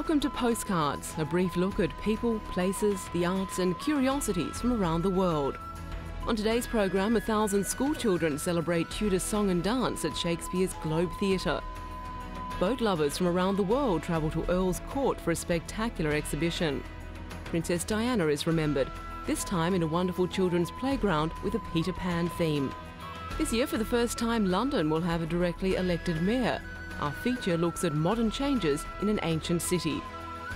Welcome to Postcards, a brief look at people, places, the arts and curiosities from around the world. On today's programme, 1,000 schoolchildren celebrate Tudor song and dance at Shakespeare's Globe Theatre. Boat lovers from around the world travel to Earl's Court for a spectacular exhibition. Princess Diana is remembered, this time in a wonderful children's playground with a Peter Pan theme. This year, for the first time, London will have a directly elected mayor. Our feature looks at modern changes in an ancient city.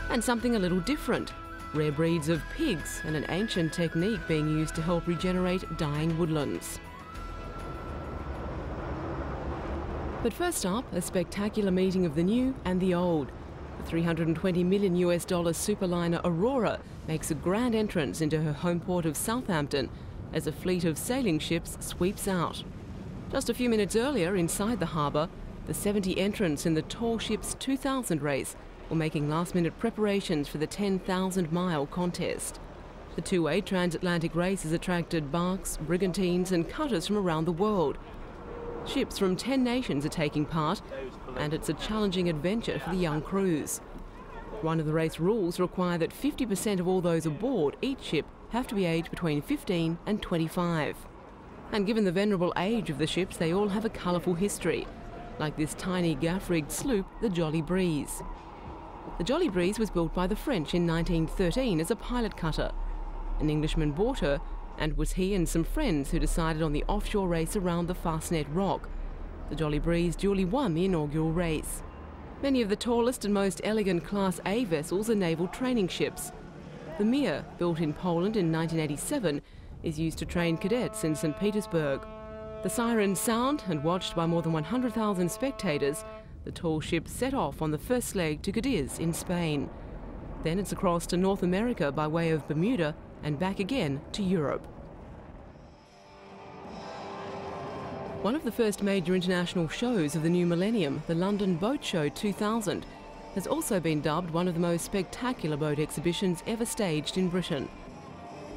And something a little different, rare breeds of pigs and an ancient technique being used to help regenerate dying woodlands. But first up, a spectacular meeting of the new and the old. The $320 million superliner Aurora makes a grand entrance into her home port of Southampton as a fleet of sailing ships sweeps out. Just a few minutes earlier, inside the harbour, the 70 entrants in the Tall Ships 2000 race were making last-minute preparations for the 10,000-mile contest. The two-way transatlantic race has attracted barks, brigantines and cutters from around the world. Ships from 10 nations are taking part, and it's a challenging adventure for the young crews. One of the race rules require that 50% of all those aboard each ship have to be aged between 15 and 25. And given the venerable age of the ships, they all have a colourful history, like this tiny gaff-rigged sloop, the Jolly Breeze. The Jolly Breeze was built by the French in 1913 as a pilot cutter. An Englishman bought her, and it was he and some friends who decided on the offshore race around the Fastnet Rock. The Jolly Breeze duly won the inaugural race. Many of the tallest and most elegant Class A vessels are naval training ships. The Mir, built in Poland in 1987, is used to train cadets in St. Petersburg. The sirens sound, and watched by more than 100,000 spectators, the tall ship set off on the first leg to Cadiz in Spain. Then it's across to North America by way of Bermuda and back again to Europe. One of the first major international shows of the new millennium, the London Boat Show 2000, has also been dubbed one of the most spectacular boat exhibitions ever staged in Britain.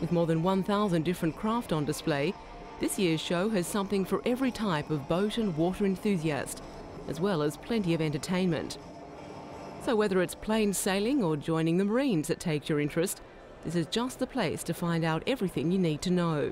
With more than 1,000 different craft on display, this year's show has something for every type of boat and water enthusiast, as well as plenty of entertainment. So whether it's plain sailing or joining the Marines that takes your interest, this is just the place to find out everything you need to know.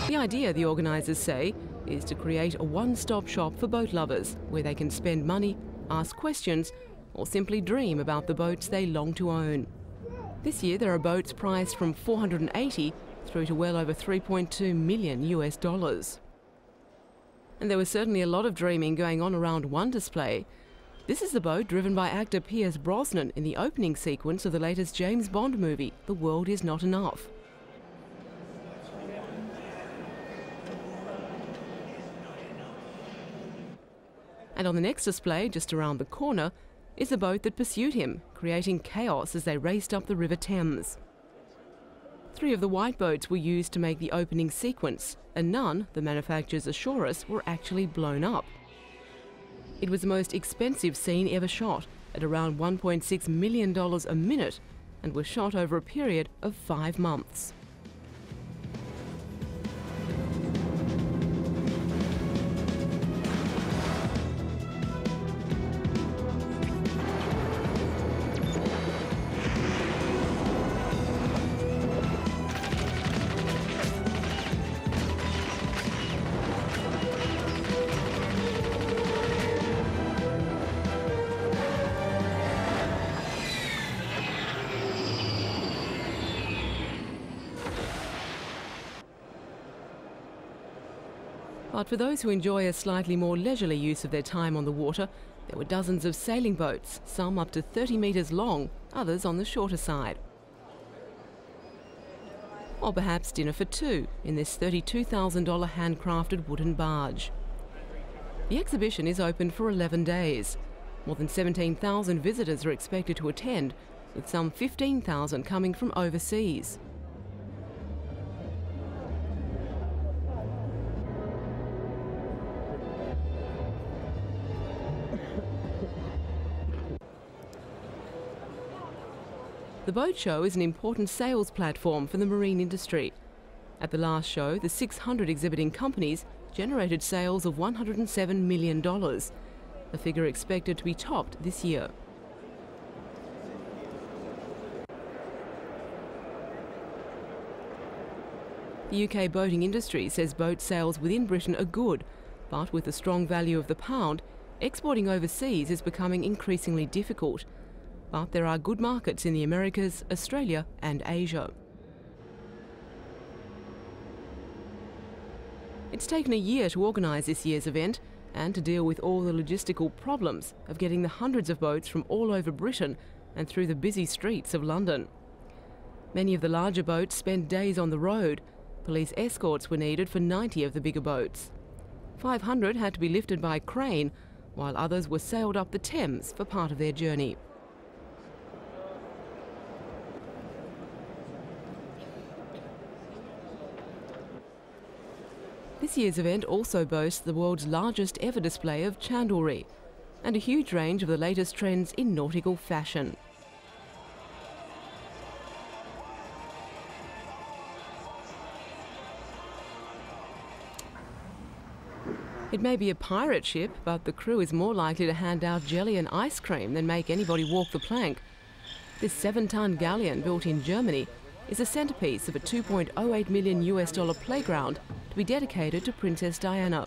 The idea, the organisers say, is to create a one-stop shop for boat lovers where they can spend money, ask questions or simply dream about the boats they long to own. This year there are boats priced from $480 through to well over $3.2 million. And there was certainly a lot of dreaming going on around one display. This is the boat driven by actor Pierce Brosnan in the opening sequence of the latest James Bond movie, The World Is Not Enough. And on the next display, just around the corner, is a boat that pursued him, creating chaos as they raced up the River Thames. 3 of the white boats were used to make the opening sequence, and none, the manufacturers assure us, were actually blown up. It was the most expensive scene ever shot, at around $1.6 million a minute, and was shot over a period of 5 months. But for those who enjoy a slightly more leisurely use of their time on the water, there were dozens of sailing boats, some up to 30 metres long, others on the shorter side. Or perhaps dinner for two in this $32,000 handcrafted wooden barge. The exhibition is open for 11 days. More than 17,000 visitors are expected to attend, with some 15,000 coming from overseas. The boat show is an important sales platform for the marine industry. At the last show, the 600 exhibiting companies generated sales of $107 million, a figure expected to be topped this year. The UK boating industry says boat sales within Britain are good, but with the strong value of the pound, exporting overseas is becoming increasingly difficult. But there are good markets in the Americas, Australia and Asia. It's taken a year to organise this year's event and to deal with all the logistical problems of getting the hundreds of boats from all over Britain and through the busy streets of London. Many of the larger boats spent days on the road. Police escorts were needed for 90 of the bigger boats. 500 had to be lifted by crane, while others were sailed up the Thames for part of their journey. This year's event also boasts the world's largest ever display of chandlery and a huge range of the latest trends in nautical fashion. It may be a pirate ship, but the crew is more likely to hand out jelly and ice cream than make anybody walk the plank. This 7-ton galleon, built in Germany, is a centrepiece of a $2.08 million playground to be dedicated to Princess Diana.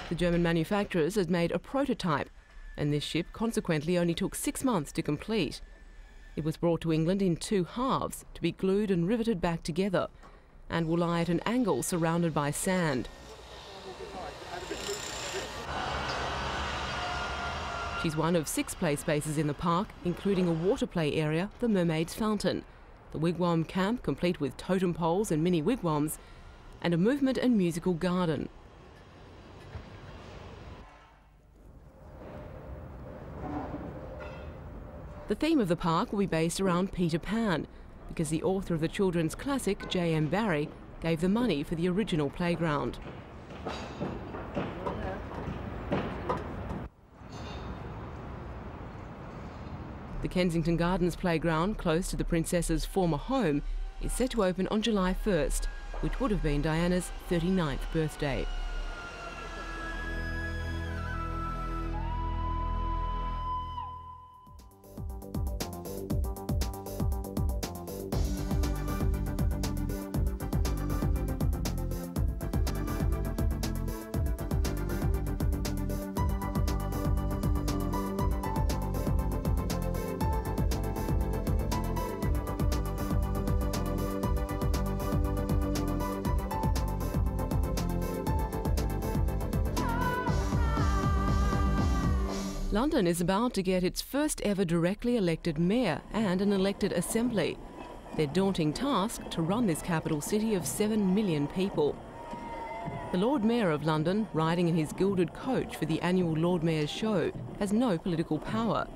The German manufacturers had made a prototype, and this ship consequently only took 6 months to complete. It was brought to England in 2 halves to be glued and riveted back together, and will lie at an angle surrounded by sand. She's one of 6 play spaces in the park, including a water play area, the Mermaid's Fountain, the wigwam camp complete with totem poles and mini wigwams, and a movement and musical garden. The theme of the park will be based around Peter Pan, because the author of the children's classic, J.M. Barrie, gave the money for the original playground. The Kensington Gardens playground, close to the Princess's former home, is set to open on July 1st, which would have been Diana's 39th birthday. London is about to get its first ever directly elected mayor and an elected assembly. Their daunting task to run this capital city of 7 million people. The Lord Mayor of London, riding in his gilded coach for the annual Lord Mayor's show, has no political power.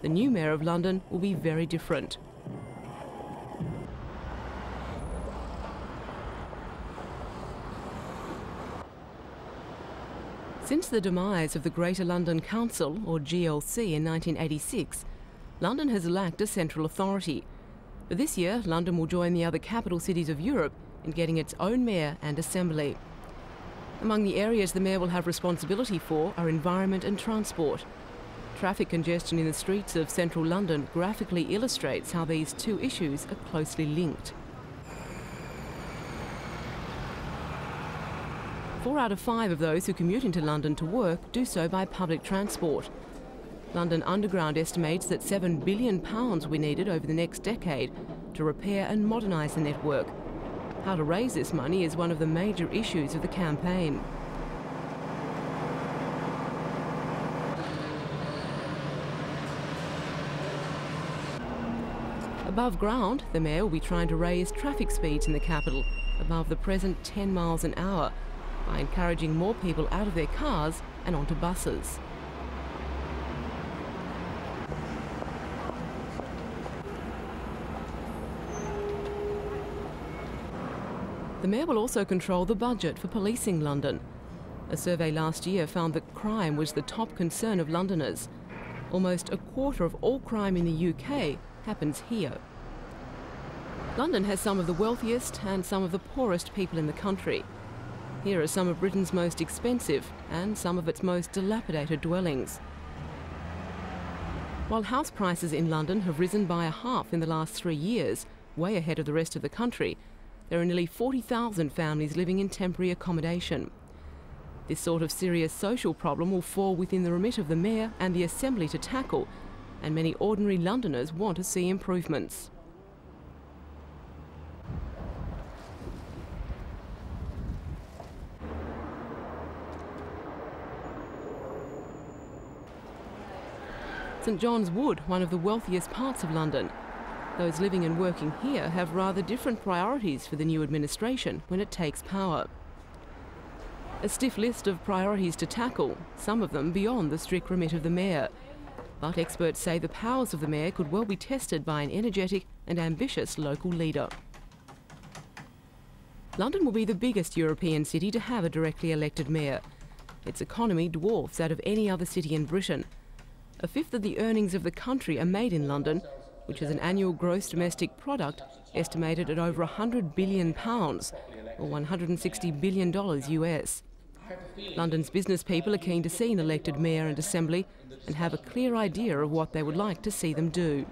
The new Mayor of London will be very different. Since the demise of the Greater London Council, or GLC, in 1986, London has lacked a central authority. But this year, London will join the other capital cities of Europe in getting its own mayor and assembly. Among the areas the mayor will have responsibility for are environment and transport. Traffic congestion in the streets of central London graphically illustrates how these two issues are closely linked. 4 out of 5 of those who commute into London to work do so by public transport. London Underground estimates that £7 billion will be needed over the next decade to repair and modernise the network. How to raise this money is one of the major issues of the campaign. Above ground, the mayor will be trying to raise traffic speeds in the capital above the present 10 miles an hour by encouraging more people out of their cars and onto buses. The mayor will also control the budget for policing London. A survey last year found that crime was the top concern of Londoners. Almost a quarter of all crime in the UK happens here. London has some of the wealthiest and some of the poorest people in the country. Here are some of Britain's most expensive and some of its most dilapidated dwellings. While house prices in London have risen by a half in the last 3 years, way ahead of the rest of the country, there are nearly 40,000 families living in temporary accommodation. This sort of serious social problem will fall within the remit of the Mayor and the Assembly to tackle, and many ordinary Londoners want to see improvements. St John's Wood, one of the wealthiest parts of London. Those living and working here have rather different priorities for the new administration when it takes power. A stiff list of priorities to tackle, some of them beyond the strict remit of the Mayor. But experts say the powers of the Mayor could well be tested by an energetic and ambitious local leader. London will be the biggest European city to have a directly elected Mayor. Its economy dwarfs that of any other city in Britain. A fifth of the earnings of the country are made in London, which is an annual gross domestic product estimated at over £100 billion, or $160 billion US. London's business people are keen to see an elected mayor and assembly and have a clear idea of what they would like to see them do.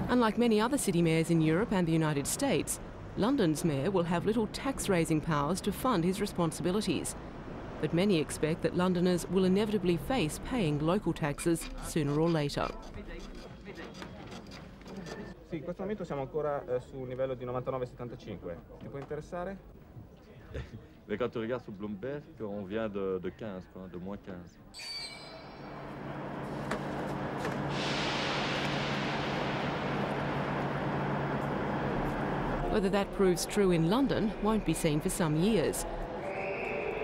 Unlike many other city mayors in Europe and the United States, London's mayor will have little tax-raising powers to fund his responsibilities. But many expect that Londoners will inevitably face paying local taxes sooner or later. Sì, in questo momento siamo ancora sul livello di 99,75. Ti può interessare? Mais quand tu regardes sur Bloomberg, on vient de 15, de moins 15. Whether that proves true in London won't be seen for some years.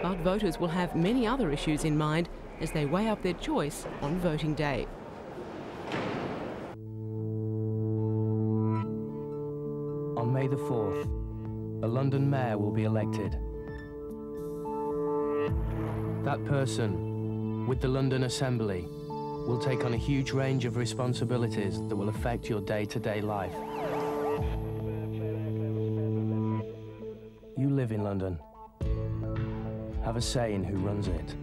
But voters will have many other issues in mind as they weigh up their choice on voting day. On May the 4th, a London mayor will be elected. That person, with the London Assembly, will take on a huge range of responsibilities that will affect your day-to-day life. You live in London. Have a say in who runs it.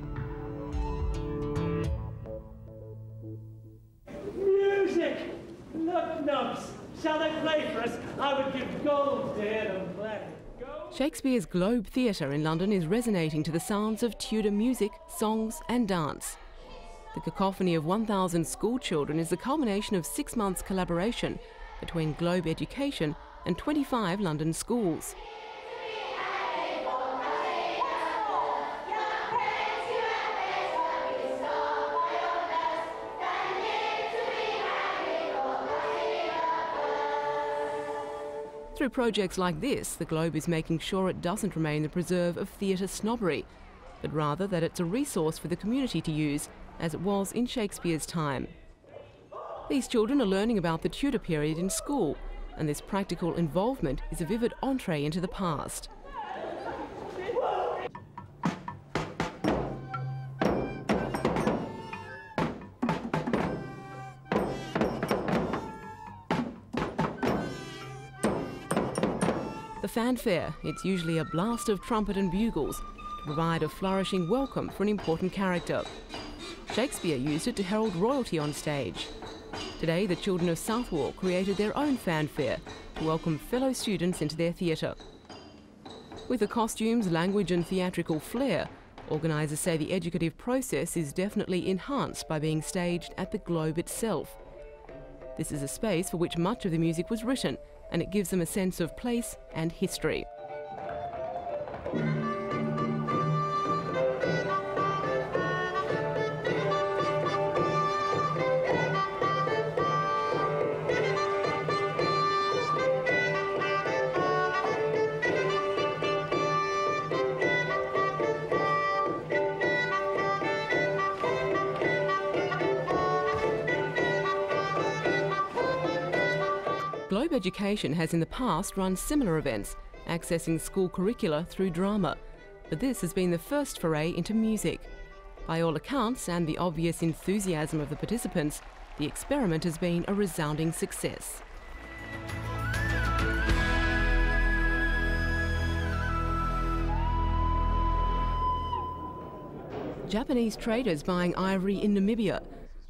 Music! Look, Nubs! Shall they play for us? I would give gold to hear them play. Shakespeare's Globe Theatre in London is resonating to the sounds of Tudor music, songs and dance. The cacophony of 1,000 school children is the culmination of 6 months' collaboration between Globe Education and 25 London schools. Through projects like this, the Globe is making sure it doesn't remain the preserve of theatre snobbery, but rather that it's a resource for the community to use, as it was in Shakespeare's time. These children are learning about the Tudor period in school, and this practical involvement is a vivid entree into the past. The fanfare, it's usually a blast of trumpet and bugles to provide a flourishing welcome for an important character. Shakespeare used it to herald royalty on stage. Today, the children of Southwark created their own fanfare to welcome fellow students into their theatre. With the costumes, language and theatrical flair, organisers say the educative process is definitely enhanced by being staged at the Globe itself. This is a space for which much of the music was written, and it gives them a sense of place and history. Globe Education has in the past run similar events, accessing school curricula through drama, but this has been the first foray into music. By all accounts, and the obvious enthusiasm of the participants, the experiment has been a resounding success. Japanese traders buying ivory in Namibia.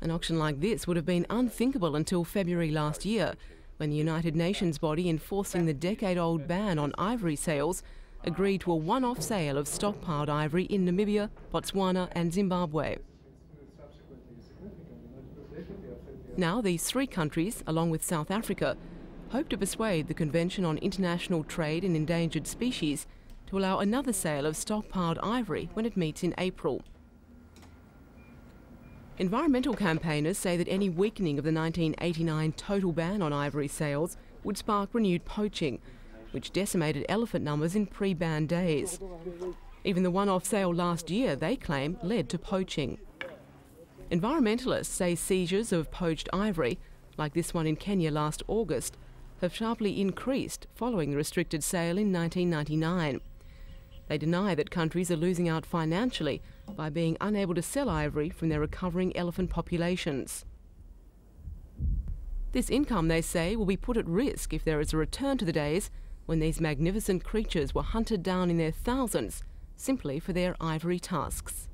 An auction like this would have been unthinkable until February last year, when the United Nations body enforcing the decade-old ban on ivory sales agreed to a one-off sale of stockpiled ivory in Namibia, Botswana and Zimbabwe. Now these three countries, along with South Africa, hope to persuade the Convention on International Trade in Endangered Species to allow another sale of stockpiled ivory when it meets in April. Environmental campaigners say that any weakening of the 1989 total ban on ivory sales would spark renewed poaching, which decimated elephant numbers in pre-ban days. Even the one-off sale last year, they claim, led to poaching. Environmentalists say seizures of poached ivory, like this one in Kenya last August, have sharply increased following the restricted sale in 1999. They deny that countries are losing out financially by being unable to sell ivory from their recovering elephant populations. This income, they say, will be put at risk if there is a return to the days when these magnificent creatures were hunted down in their thousands simply for their ivory tusks.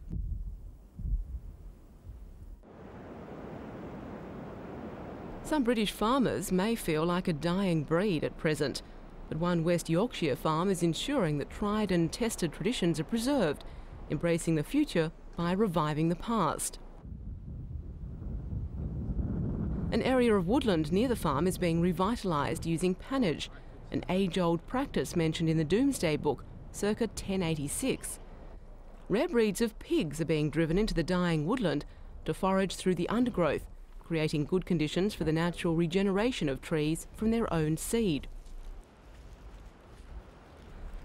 Some British farmers may feel like a dying breed at present, but one West Yorkshire farm is ensuring that tried and tested traditions are preserved, embracing the future by reviving the past. An area of woodland near the farm is being revitalised using pannage, an age-old practice mentioned in the Doomsday Book, circa 1086. Rare breeds of pigs are being driven into the dying woodland to forage through the undergrowth, creating good conditions for the natural regeneration of trees from their own seed.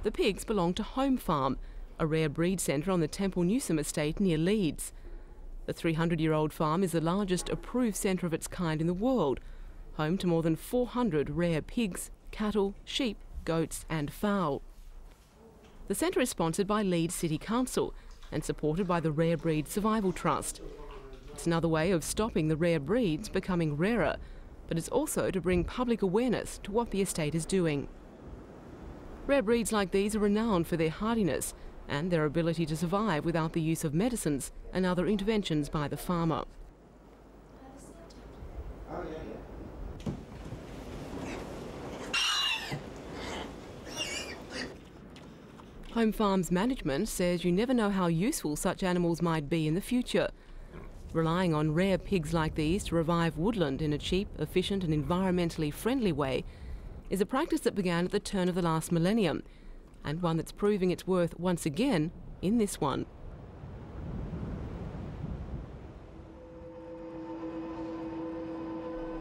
The pigs belong to Home Farm, a rare breed centre on the Temple Newsome estate near Leeds. The 300-year-old farm is the largest approved centre of its kind in the world, home to more than 400 rare pigs, cattle, sheep, goats and fowl. The centre is sponsored by Leeds City Council and supported by the Rare Breed Survival Trust. It's another way of stopping the rare breeds becoming rarer, but it's also to bring public awareness to what the estate is doing. Rare breeds like these are renowned for their hardiness and their ability to survive without the use of medicines and other interventions by the farmer. Home Farm's management says you never know how useful such animals might be in the future. Relying on rare pigs like these to revive woodland in a cheap, efficient and environmentally friendly way is a practice that began at the turn of the last millennium, and one that's proving its worth once again in this one.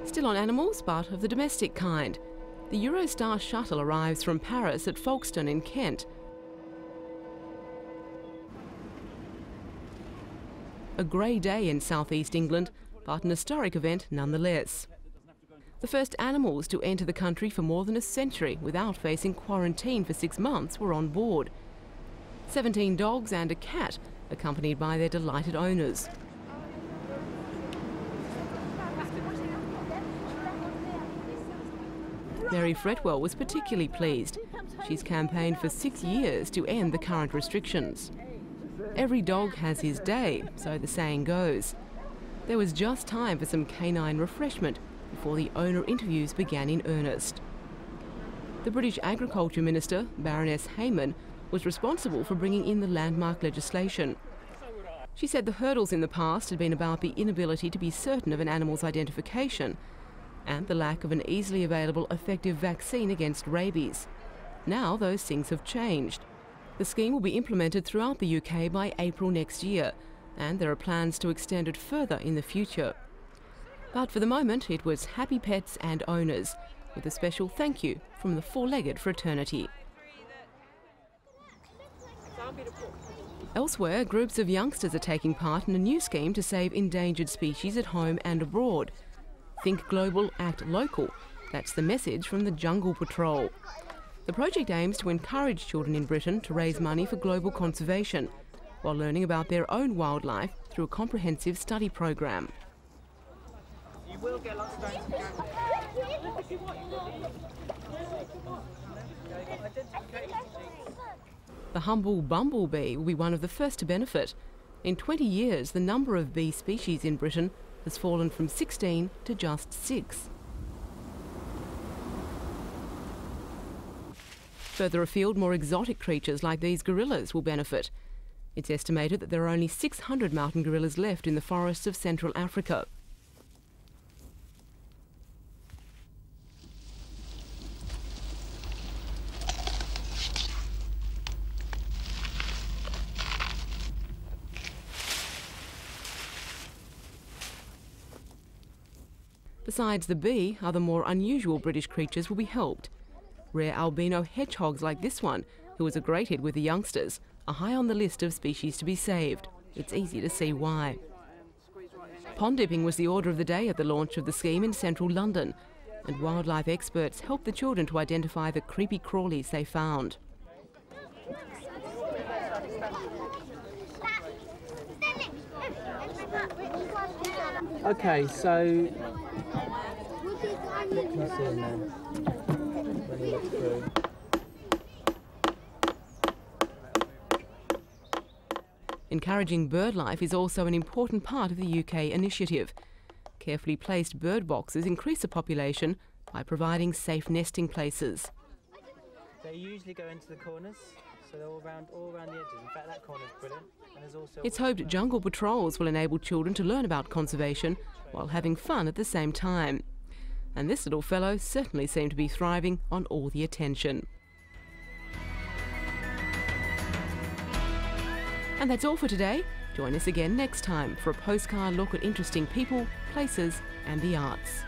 Still on animals, but of the domestic kind. The Eurostar shuttle arrives from Paris at Folkestone in Kent. A grey day in southeast England, but an historic event nonetheless. The first animals to enter the country for more than a century without facing quarantine for 6 months were on board. 17 dogs and a cat, accompanied by their delighted owners. Mary Fretwell was particularly pleased. She's campaigned for 6 years to end the current restrictions. Every dog has his day, so the saying goes. There was just time for some canine refreshment before the owner interviews began in earnest. The British Agriculture Minister, Baroness Hayman, was responsible for bringing in the landmark legislation. She said the hurdles in the past had been about the inability to be certain of an animal's identification and the lack of an easily available effective vaccine against rabies. Now those things have changed. The scheme will be implemented throughout the UK by April next year, and there are plans to extend it further in the future. But for the moment, it was happy pets and owners, with a special thank you from the four-legged fraternity. Elsewhere, groups of youngsters are taking part in a new scheme to save endangered species at home and abroad. Think Global, Act Local That's the message from the Jungle Patrol. The project aims to encourage children in Britain to raise money for global conservation while learning about their own wildlife through a comprehensive study program. You will get lots of The humble bumblebee will be one of the first to benefit. In 20 years, the number of bee species in Britain has fallen from 16 to just 6. Further afield, more exotic creatures like these gorillas will benefit. It's estimated that there are only 600 mountain gorillas left in the forests of Central Africa. Besides the bee, other more unusual British creatures will be helped. Rare albino hedgehogs like this one, who was a great hit with the youngsters, are high on the list of species to be saved. It's easy to see why. Pond dipping was the order of the day at the launch of the scheme in central London, and wildlife experts helped the children to identify the creepy crawlies they found. Okay, so what can you see in there when you look through? Encouraging bird life is also an important part of the UK initiative. Carefully placed bird boxes increase the population by providing safe nesting places. They usually go into the corners, so they're all around the edges. In fact, that corner's brilliant. And there's also It's hoped jungle patrols will enable children to learn about conservation while having fun at the same time. And this little fellow certainly seemed to be thriving on all the attention. And that's all for today. Join us again next time for a postcard look at interesting people, places and the arts.